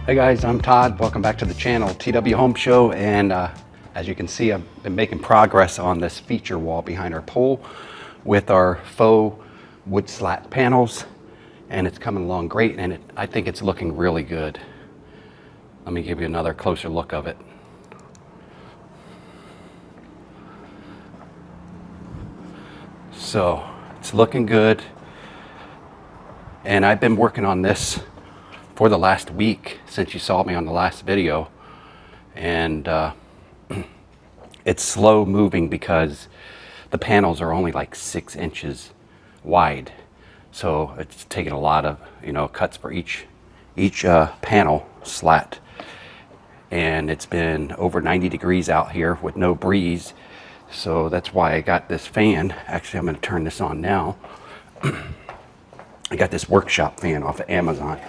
Hey guys, I'm Todd. Welcome back to the channel, TW Home Show. And as you can see, I've been making progress on this feature wall behind our pool with our faux wood slat panels, and it's coming along great, and I think it's looking really good. Let me give you another closer look of it. So it's looking good, and I've been working on this for the last week since you saw me on the last video, and it's slow moving because the panels are only like 6 inches wide, so it's taking a lot of cuts for each panel slat, and it's been over 90 degrees out here with no breeze, so that's why I got this fan. Actually, I'm going to turn this on now. I got this workshop fan off of Amazon.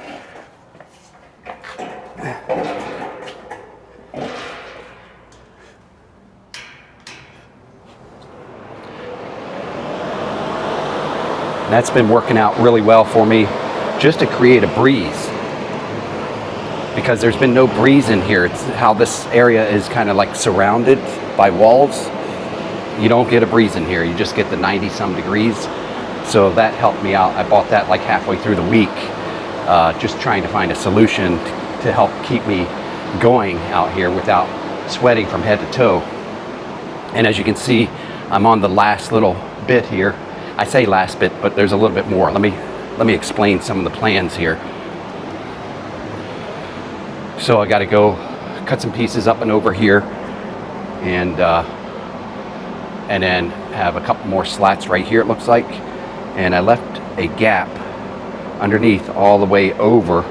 That's been working out really well for me, just to create a breeze, because there's been no breeze in here. It's how this area is kind of like surrounded by walls. You don't get a breeze in here. You just get the 90 some degrees. So that helped me out. I bought that like halfway through the week, just trying to find a solution to help keep me going out here without sweating from head to toe. And as you can see, I'm on the last little bit here. I say last bit, but there's a little bit more. Let me explain some of the plans here. So I got to go cut some pieces up and over here, and then have a couple more slats right here, it looks like. And I left a gap underneath all the way over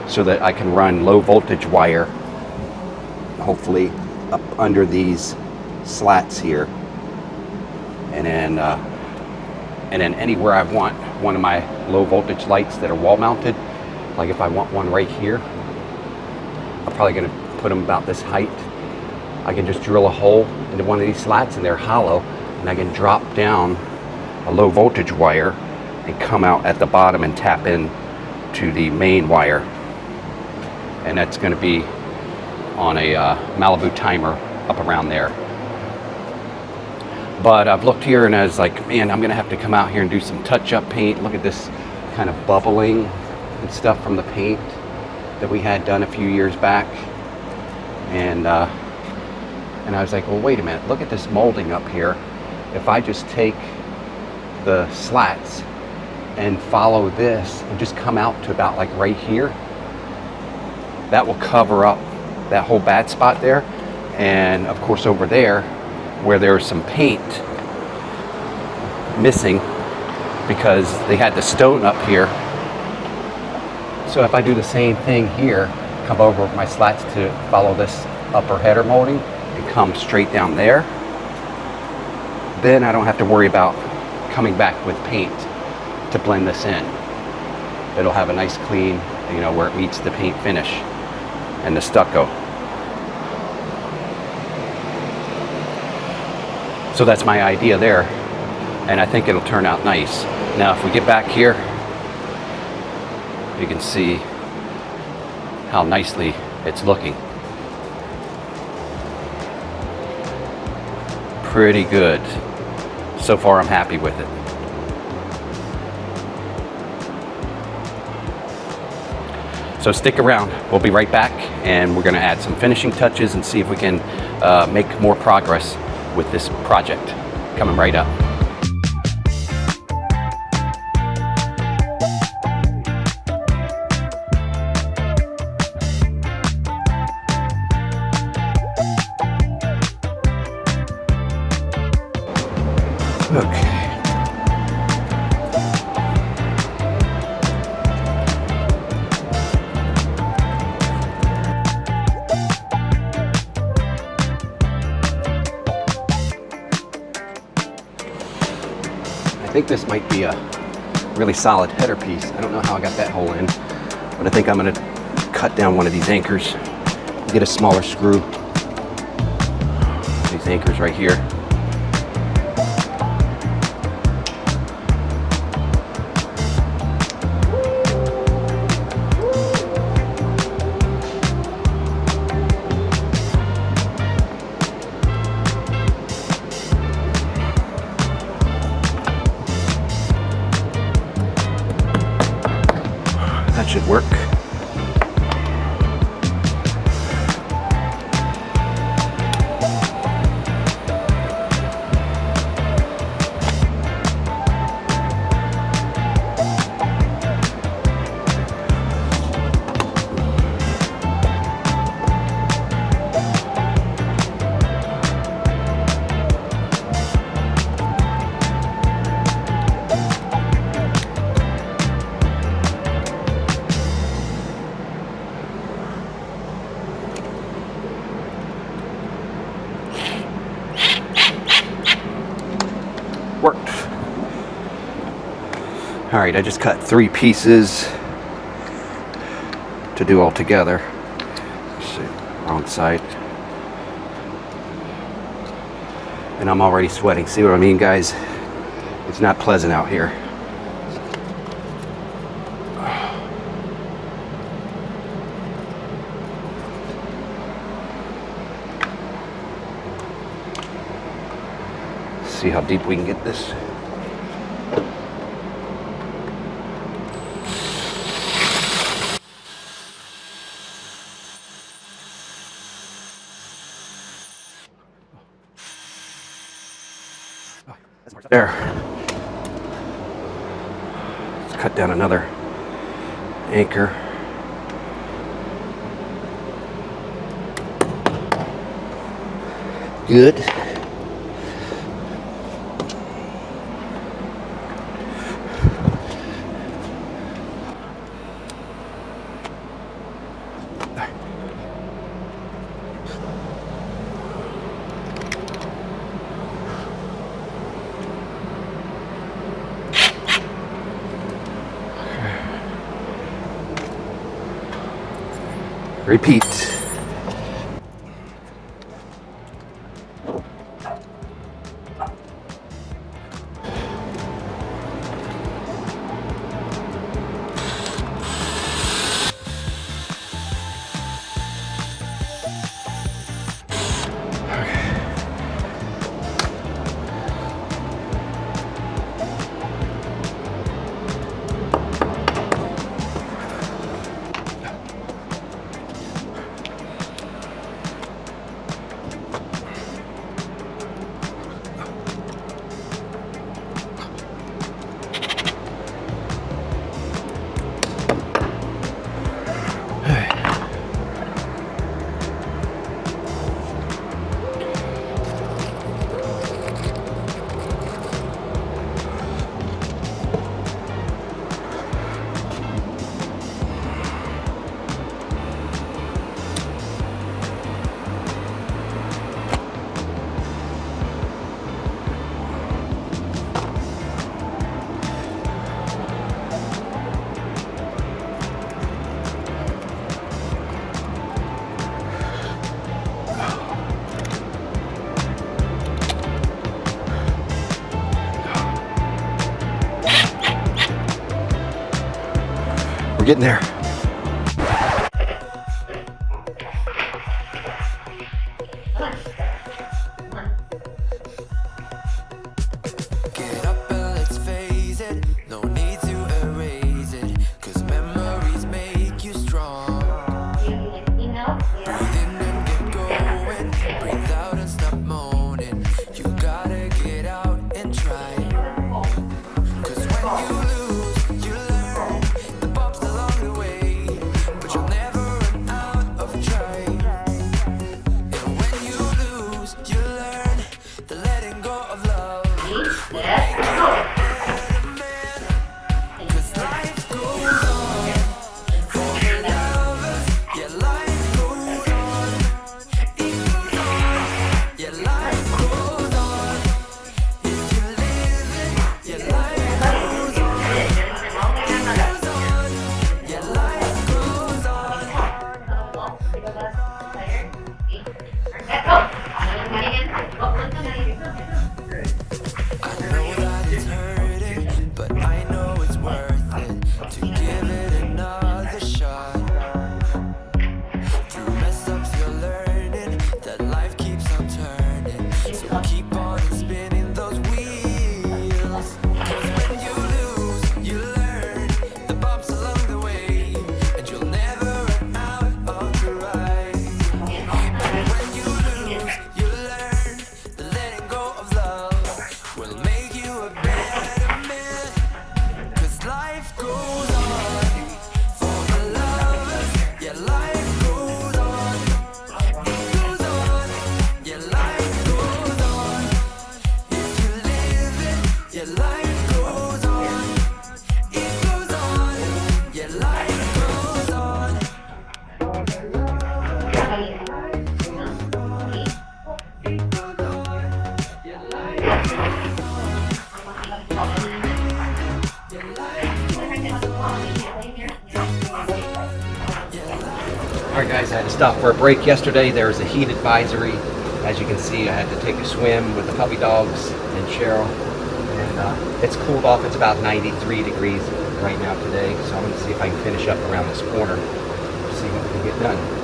so that I can run low voltage wire, hopefully up under these slats here. And then anywhere I want one of my low voltage lights that are wall mounted, like if I want one right here, I'm probably going to put them about this height. I can just drill a hole into one of these slats, and they're hollow, and I can drop down a low voltage wire and come out at the bottom and tap in to the main wire. And that's going to be on a Malibu timer up around there. But I've looked here and I was like, man, I'm going to have to come out here and do some touch-up paint. Look at this kind of bubbling and stuff from the paint that we had done a few years back. And I was like, well, wait a minute, look at this molding up here. If I just take the slats and follow this and just come out to about like right here, that will cover up that whole bad spot there. And of course over there where there's some paint missing because they had the stone up here. So if I do the same thing here, come over with my slats to follow this upper header molding and come straight down there, then I don't have to worry about coming back with paint to blend this in. It'll have a nice clean, where it meets the paint finish and the stucco. So that's my idea there, and I think it'll turn out nice. Now if we get back here, you can see how nicely it's looking. Pretty good. So far I'm happy with it. So stick around, we'll be right back, and we're going to add some finishing touches and see if we can make more progress with this project. Coming right up. Okay. I think this might be a really solid header piece. I don't know how I got that hole in, but I think I'm going to cut down one of these anchors, get a smaller screw. These anchors right here. should work. Worked. All right, I just cut 3 pieces to do all together. Let's see, wrong side. And I'm already sweating. See what I mean, guys? It's not pleasant out here. See how deep we can get this. There. Let's cut down another anchor. Good. Repeat. We're getting there. Alright guys, I had to stop for a break yesterday. There was a heat advisory. As you can see, I had to take a swim with the puppy dogs and Cheryl. And it's cooled off. It's about 93 degrees right now today. So I'm going to see if I can finish up around this corner. See what we can get done.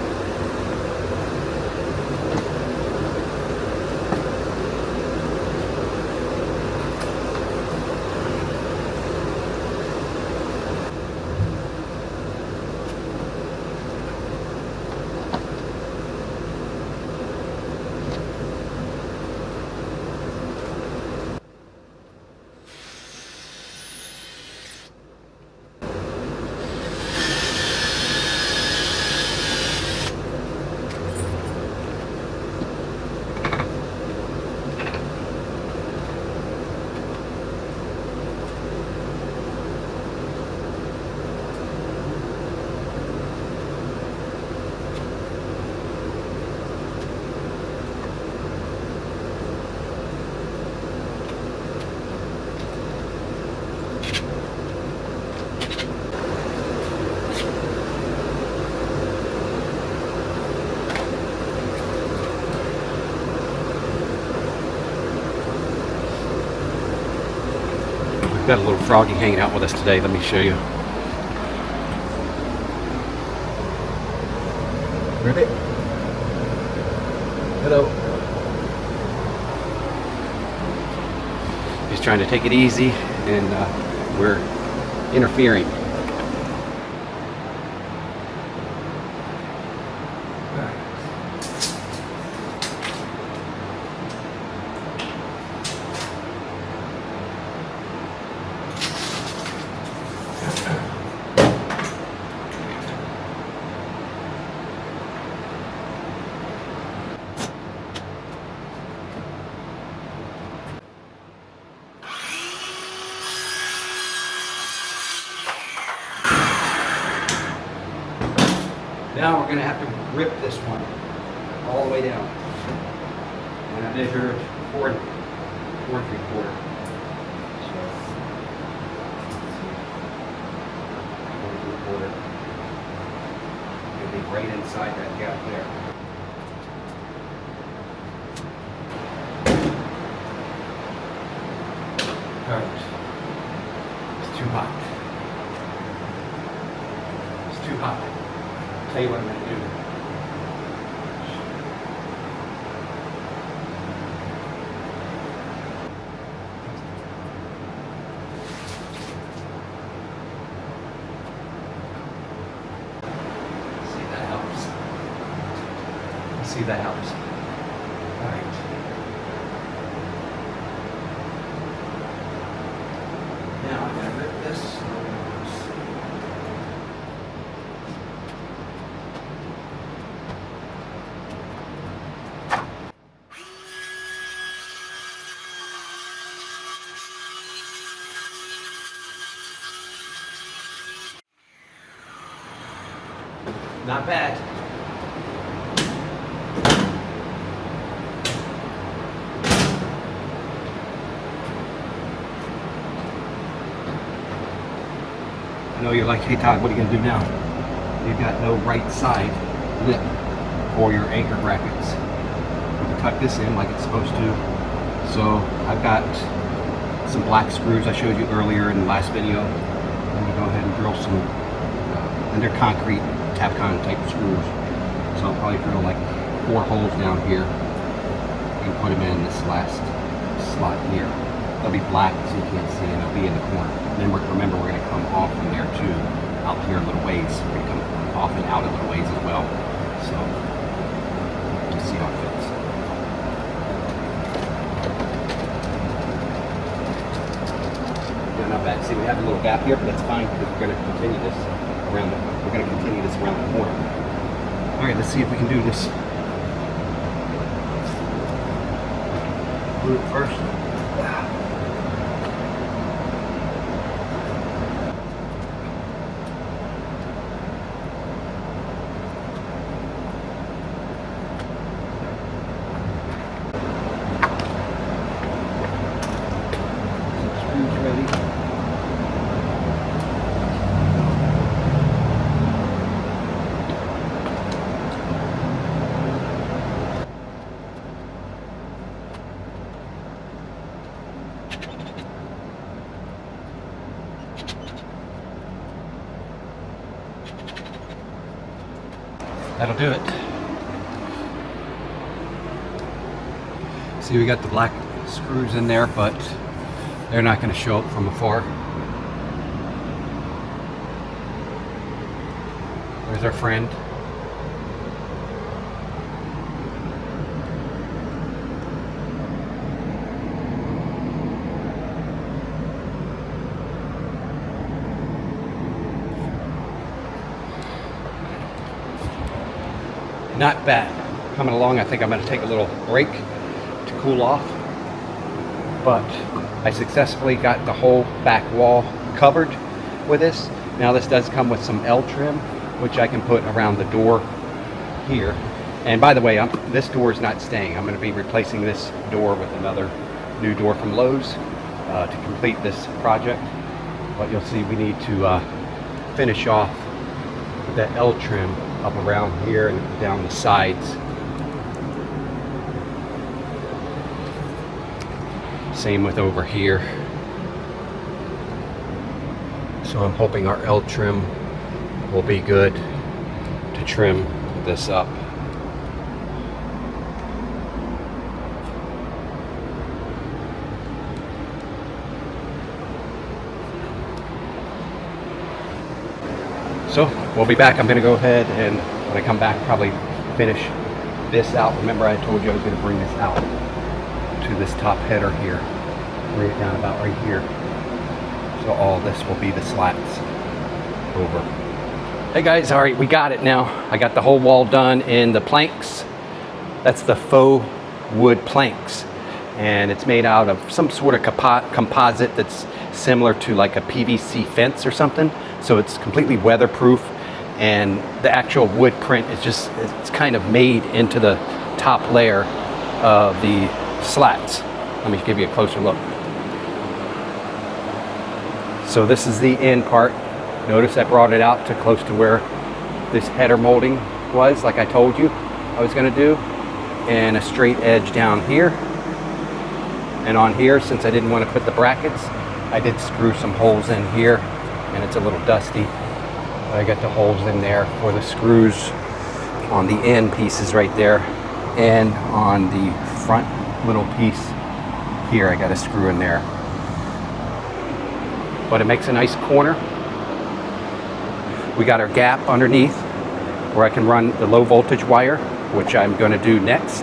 Got a little froggy hanging out with us today. Let me show you. Ready? Hello. He's trying to take it easy, and we're interfering. Now we're going to have to rip this one all the way down. And I measured 4 3/4. So 4 3/4. It'll be right inside that gap there. Alright. It's too hot. It's too hot. Tell you what I'm going to do. See, that helps. See, that helps. All right. Now I'm going to rip this. Not bad. I know you're like, hey Todd, what are you going to do now? You've got no right side lip for your anchor brackets. You can tuck this in like it's supposed to. So I've got some black screws I showed you earlier in the last video. I'm going to go ahead and drill some under concrete Tapcon type screws. So I'll probably drill like 4 holes down here and put them in this last slot here. They'll be black so you can't see, and they'll be in the corner. And then remember, we're going to come off from there too, out here a little ways. We're going to come off and out a little ways as well. So let's see how it fits. Yeah, not bad. See, we have a little gap here, but that's fine because we're going to continue this around the corner. All right, let's see if we can do this. Glue it first. That'll do it. See, we got the black screws in there, but they're not going to show up from afar. There's our friend. Not bad. Coming along, I think I'm going to take a little break to cool off. But I successfully got the whole back wall covered with this. Now this does come with some L trim, which I can put around the door here. And by the way, this door is not staying. I'm going to be replacing this door with another new door from Lowe's to complete this project. But you'll see we need to finish off with that L trim up around here and down the sides. Same with over here. So I'm hoping our L trim will be good to trim this up. So we'll be back. I'm going to go ahead and when I come back probably finish this out. Remember I told you I was going to bring this out to this top header here. Bring it down about right here. So all this will be the slats over. Hey guys, all right, we got it now. I got the whole wall done in the planks. That's the faux wood planks. And it's made out of some sort of composite that's similar to like a PVC fence or something. So it's completely weatherproof, and the actual wood print is just, it's kind of made into the top layer of the slats. Let me give you a closer look. So this is the end part. Notice I brought it out to close to where this header molding was, like I told you I was going to do, and a straight edge down here. And on here, since I didn't want to put the brackets, I did screw some holes in here, and it's a little dusty. I got the holes in there for the screws on the end pieces right there, and on the front little piece here I got a screw in there. But it makes a nice corner. We got our gap underneath where I can run the low voltage wire, which I'm going to do next,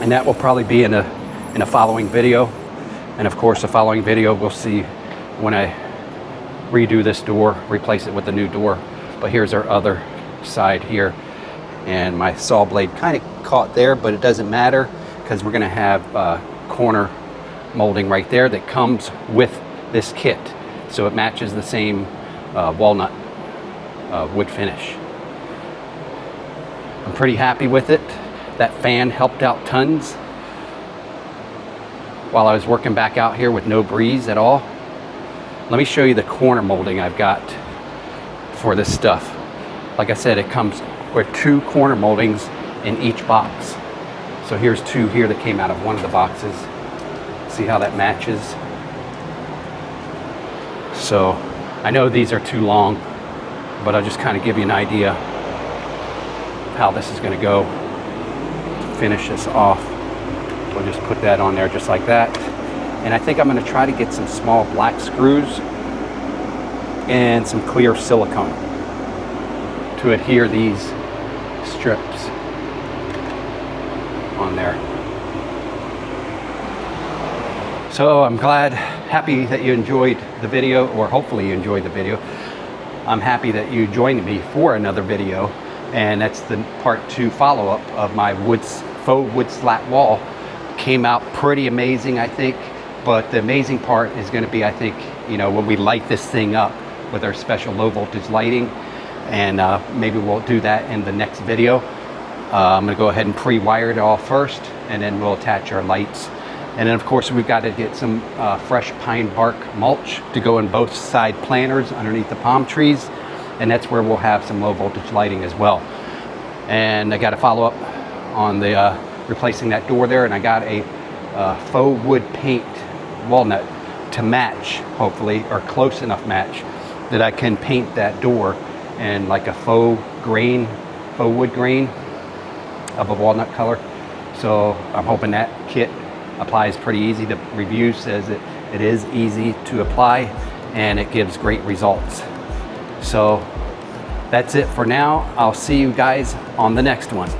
and that will probably be in a following video. And of course the following video we'll see when I redo this door, replace it with the new door. But here's our other side here, and my saw blade kind of caught there, but it doesn't matter because we're going to have corner molding right there that comes with this kit, so it matches the same walnut wood finish. I'm pretty happy with it. That fan helped out tons while I was working back out here with no breeze at all. Let me show you the corner molding I've got for this stuff. Like I said, it comes with 2 corner moldings in each box. So here's 2 here that came out of one of the boxes. See how that matches? So I know these are too long, but I'll just kind of give you an idea of how this is going to go to finish this off. We'll just put that on there just like that. And I think I'm going to try to get some small black screws and some clear silicone to adhere these strips on there. So I'm happy that you enjoyed the video, or hopefully you enjoyed the video. I'm happy that you joined me for another video, and that's the part 2 follow-up of my faux wood slat wall. Came out pretty amazing, I think. But the amazing part is going to be, I think, you know, when we light this thing up with our special low voltage lighting, and maybe we'll do that in the next video. I'm going to go ahead and pre-wire it all first, and then we'll attach our lights. And then of course we've got to get some fresh pine bark mulch to go in both side planters underneath the palm trees, and that's where we'll have some low voltage lighting as well. And I got to follow up on the replacing that door there, and I got a faux wood paint walnut to match, hopefully, or close enough match that I can paint that door and like a faux wood grain of a walnut color. So I'm hoping that kit applies pretty easy. The review says it is easy to apply and it gives great results. So that's it for now. I'll see you guys on the next one.